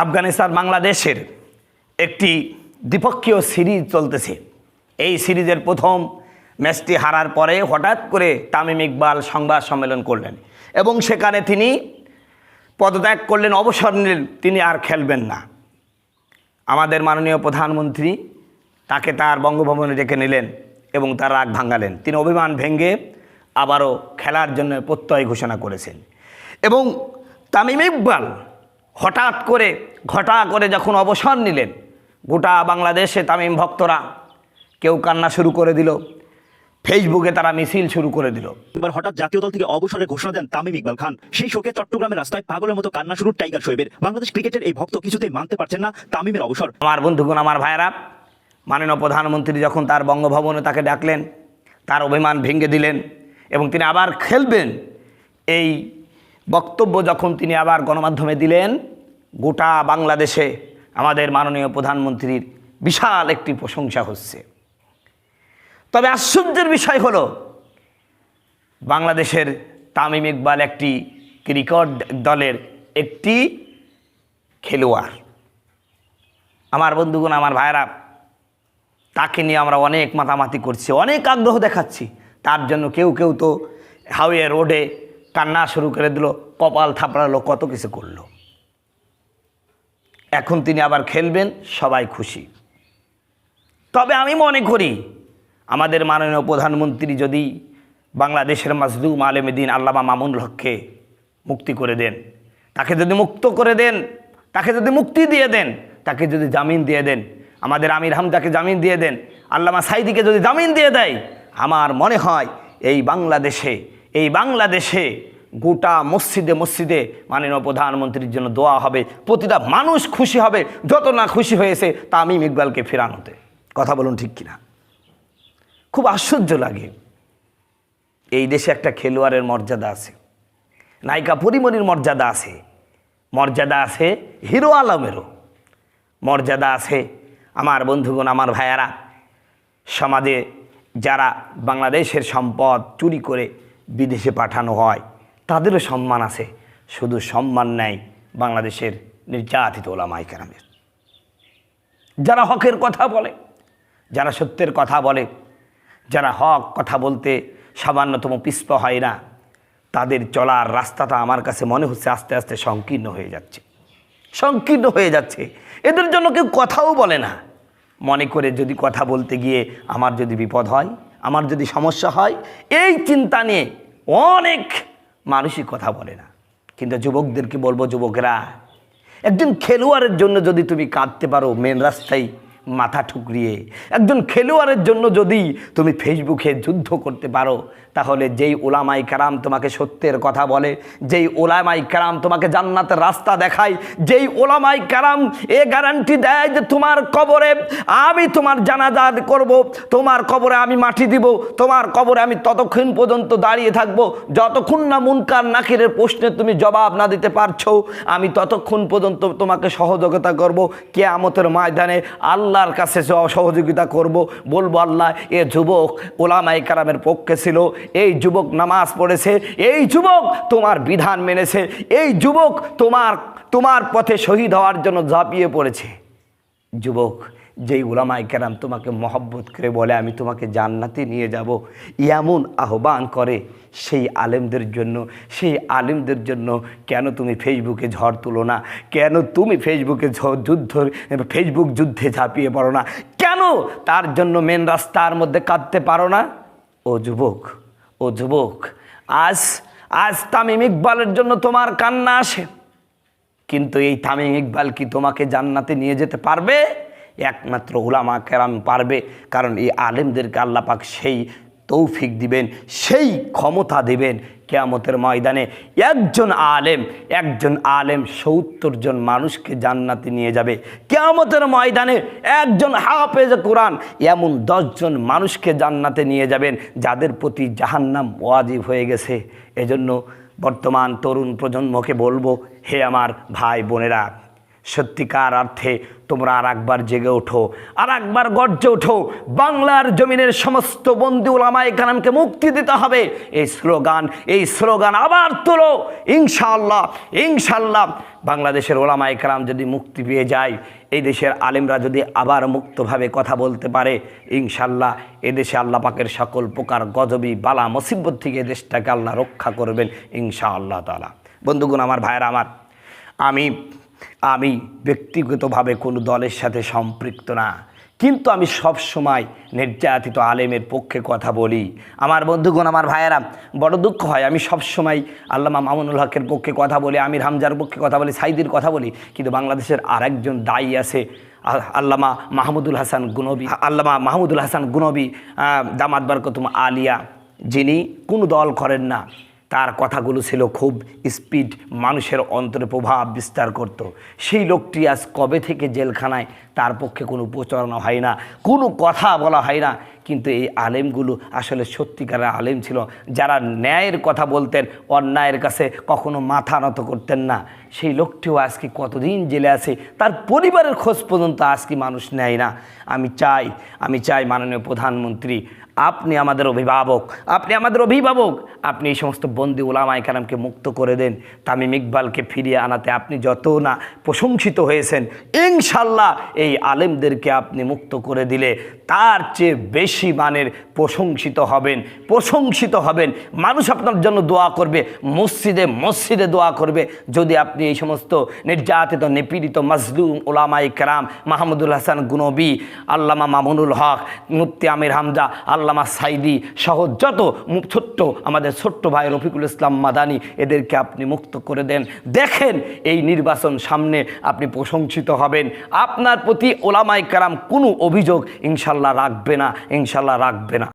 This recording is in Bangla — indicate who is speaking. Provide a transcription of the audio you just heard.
Speaker 1: আফগানিস্তান বাংলাদেশের একটি দ্বিপক্ষীয় সিরিজ চলতেছে। এই সিরিজের প্রথম ম্যাচটি হারার পরে হঠাৎ করে তামিম ইকবাল সংবাদ সম্মেলন করলেন এবং সেখানে তিনি পদত্যাগ করলেন, অবসর নিলেন, তিনি আর খেলবেন না। আমাদের মাননীয় প্রধানমন্ত্রী তাকে তার বঙ্গভবনে ডেকে নিলেন এবং তার রাগ ভাঙালেন। তিনি অভিমান ভেঙে আবারও খেলার জন্য প্রত্যয় ঘোষণা করেছেন এবং তামিম ইকবাল হঠাৎ করে ঘটা করে যখন অবসর নিলেন, গোটা বাংলাদেশে তামিম ভক্তরা কেউ কান্না শুরু করে দিল, ফেসবুকে তারা মিছিল শুরু করে দিল।
Speaker 2: এবার হঠাৎ জাতীয় দল থেকে অবসরের ঘোষণা দেন তামিম ইকবাল খান। সেই শোকে চট্টগ্রামের রাস্তায় পাগলের মতো কান্না শুরু টাইগার শোয়েবের। বাংলাদেশ ক্রিকেটের এই ভক্ত কিছুতেই মানতে পারছেন না তামিমের অবসর।
Speaker 1: আমার বন্ধুগণ, আমার ভাইয়েরা, মাননীয় প্রধানমন্ত্রী যখন তার বঙ্গভবনে তাকে ডাকলেন, তার অভিমান ভেঙে দিলেন এবং তিনি আবার খেলবেন, এই বক্তব্য যখন তিনি আবার গণমাধ্যমে দিলেন, গোটা বাংলাদেশে আমাদের মাননীয় প্রধানমন্ত্রীর বিশাল একটি প্রশংসা হচ্ছে। তবে আশ্চর্যের বিষয় হলো, বাংলাদেশের তামিম ইকবাল একটি ক্রিকেট দলের একটি খেলোয়াড়। আমার বন্ধুগণ, আমার ভাইরা, তাকে নিয়ে আমরা অনেক মাতামাতি করছি, অনেক আগ্রহ দেখাচ্ছি। তার জন্য কেউ কেউ তো হাইওয়ে রোডে কান্না শুরু করে দিল, কপাল থাপড়ালো, কত কিছু করলো। এখন তিনি আবার খেলবেন, সবাই খুশি। তবে আমি মনে করি আমাদের মাননীয় প্রধানমন্ত্রী যদি বাংলাদেশের মাজলুম আলেমে দ্বীন আল্লামা মামুনুল হককে মুক্তি করে দেন, তাকে যদি মুক্ত করে দেন, তাকে যদি মুক্তি দিয়ে দেন, তাকে যদি জামিন দিয়ে দেন, আমাদের আমির হামজাকে জামিন দিয়ে দেন, আল্লামা সাইদিকে যদি জামিন দিয়ে দেয়, আমার মনে হয় এই বাংলাদেশে গোটা মসজিদে মসজিদে মাননীয় প্রধানমন্ত্রীর জন্য দোয়া হবে, প্রতিটা মানুষ খুশি হবে, যত না খুশি হয়েছে তামিম ইকবালকে ফেরানোতে। কথা বলুন ঠিক কিনা? খুব আশ্চর্য লাগে। এই দেশে একটা খেলোয়াড়ের মর্যাদা আছে, নায়িকা পরিমণির মর্যাদা আছে, মর্যাদা আছে হিরো আলমেরও মর্যাদা আছে। আমার বন্ধুগণ, আমার ভাইয়ারা, সমাজে যারা বাংলাদেশের সম্পদ চুরি করে বিদেশে পাঠানো হয় তাদেরও সম্মান আছে। শুধু সম্মান নেই বাংলাদেশের নির্যাতিত ওলামায়ে কেরামের, যারা হকের কথা বলে, যারা সত্যের কথা বলে, যারা হক কথা বলতে সামান্যতম পিছপা হয় না, তাদের চলার রাস্তাটা আমার কাছে মনে হচ্ছে আস্তে আস্তে সংকীর্ণ হয়ে যাচ্ছে। এদের জন্য কেউ কথাও বলে না, মনে করে যদি কথা বলতে গিয়ে আমার যদি বিপদ হয়, আমার যদি সমস্যা হয়, এই চিন্তা নিয়ে অনেক মানুষই কথা বলে না। কিন্তু যুবকদেরকে বলবো, যুবকেরা, একজন খেলোয়াড়ের জন্য যদি তুমি কাঁদতে পারো মেন রাস্তায় মাথা ঠুকরিয়ে, একজন খেলোয়াড়ের জন্য যদি তুমি ফেসবুকে যুদ্ধ করতে পারো, তাহলে যেই ওলামায়ে কেরাম তোমাকে সত্যের কথা বলে, যেই ওলামায়ে কেরাম তোমাকে জান্নাতের রাস্তা দেখায়, যেই ওলামায়ে কেরাম এ গ্যারান্টি দেয় যে তোমার কবরে আমি তোমার জানাজা করব, তোমার কবরে আমি মাটি দিব, তোমার কবরে আমি ততক্ষণ পর্যন্ত দাঁড়িয়ে থাকবো যতক্ষণ না মুনকার নাকিরের প্রশ্নের তুমি জবাব না দিতে পারছো, আমি ততক্ষণ পর্যন্ত তোমাকে সহযোগিতা করব। কিয়ামতের ময়দানে আল্লাহর কাছে সহযোগিতা করব, বলবো আল্লাহ এ যুবক ওলামায়ে কেরামের পক্ষে ছিল, এই যুবক নামাজ পড়েছে, এই যুবক তোমার বিধান মেনেছে, এই যুবক তোমার পথে শহীদ হওয়ার জন্য ঝাঁপিয়ে পড়েছে। যুবক, যেই ওলামায়ে কেরাম তোমাকে মহব্বত করে বলে আমি তোমাকে জান্নাতে নিয়ে যাব, এমন আহ্বান করে সেই আলেমদের জন্য কেন তুমি ফেসবুকে ঝড় তুলো না? কেন তুমি ফেসবুক যুদ্ধে ঝাঁপিয়ে পড়ো না? কেন তার জন্য মেন রাস্তার মধ্যে কাঁদতে পারো না? ও যুবক, আজ তামিম ইকবালের জন্য তোমার কান্না আসে, কিন্তু এই তামিম ইকবাল কি তোমাকে জান্নাতে নিয়ে যেতে পারবে? একমাত্র উলামা কেরাম পারবে, কারণ এই আলেমদেরকে আল্লাহ পাক সেই তৌফিক দিবেন, সেই ক্ষমতা দিবেন। কিয়ামতের ময়দানে একজন আলেম ৭০ জন মানুষকে জান্নাতে নিয়ে যাবে। কিয়ামতের ময়দানে একজন হাফেজ কোরআন এমন ১০ জন মানুষকে জান্নাতে নিয়ে যাবেন যাদের প্রতি জাহান্নাম ওয়াজিব হয়ে গেছে। এজন্য বর্তমান তরুণ প্রজন্মকে বলবো, হে আমার ভাই বোনেরা, সত্যিকার অর্থে তোমরা আর একবার জেগে ওঠো, আর একবার গর্জে ওঠো। বাংলার জমিনের সমস্ত বন্দী ওলামায়ে কেরামকে মুক্তি দিতে হবে। এই স্লোগান আবার তোলো। ইনশাআল্লাহ ইনশাআল্লাহ বাংলাদেশের ওলামায়ে কেরাম যদি মুক্তি পেয়ে যায়, এই দেশের আলেমরা যদি আবার মুক্তভাবে কথা বলতে পারে, ইনশাআল্লাহ এদেশে আল্লাহ পাকের সকল প্রকার গজবি বালা মুসিবত থেকে দেশটাকে আল্লাহ রক্ষা করবেন ইনশাআল্লাহ তাআলা। বন্ধুগণ, আমার ভাইয়েরা আমার, আমি ব্যক্তিগতভাবে কোনো দলের সাথে সম্পৃক্ত না, কিন্তু আমি সব সময় নির্যাতিত আলেমের পক্ষে কথা বলি। আমার বন্ধুগণ, আমার ভাইয়েরা, বড় দুঃখ হয়, আমি সব সময় আল্লামা মামুনুল হকের পক্ষে কথা বলি, আমির হামজার পক্ষে কথা বলি, সাইদির কথা বলি, কিন্তু বাংলাদেশের আরেকজন দায়ী আছে আল্লামা মাহমুদুল হাসান গুনবি দামাত বরকতুম আলিয়া, যিনি কোনো দল করেন না। তার কথাগুলো ছিল খুব স্পিড, মানুষের অন্তরে প্রভাব বিস্তার করত। সেই লোকটি আজ কবে থেকে জেলখানায়, তার পক্ষে কোনো প্রচারণা হয় না, কোনো কথা বলা হয় না। কিন্তু এই আলেমগুলো আসলে সত্যিকারের আলেম ছিল, যারা ন্যায়ের কথা বলতেন, অন্যায়ের কাছে কখনো মাথা নত করতেন না। সেই লোকটিও আজকে কতদিন জেলে আছে, তার পরিবারের খোঁজ পর্যন্ত আজকে মানুষ নেয় না। আমি চাই মাননীয় প্রধানমন্ত্রী, আপনি আমাদের অভিভাবক, আপনি এই সমস্ত বন্দী ওলামায়ে কেরামকে মুক্ত করে দেন। তামিম ইকবালকে ফিরিয়ে আনাতে আপনি যত না প্রশংসিত হয়েছেন, ইনশাল্লাহ এই আলেমদেরকে আপনি মুক্ত করে দিলে তার চেয়ে বেশি মানের প্রশংসিত হবেন। মানুষ আপনার জন্য দোয়া করবে, মসজিদে দোয়া করবে, যদি আপনি এই সমস্ত নির্যাতিত নিপীড়িত মাজলুম ওলামায়ে কেরাম, মাহমুদুল হাসান গুনবি, আল্লামা মামুনুল হক, মুফতি আমির হামজা, আল্লামা সাইদি সহ যত আমাদের ছোট্ট ভাই রফিকুল ইসলাম মাদানী, এদেরকে আপনি মুক্ত করে দেন। দেখেন এই নির্বাচন সামনে, আপনি প্রশংসিত হবেন। আপনার প্রতি ওলামায়ে কেরাম কোনো অভিযোগ ইনশাল্লাহ রাখবে না।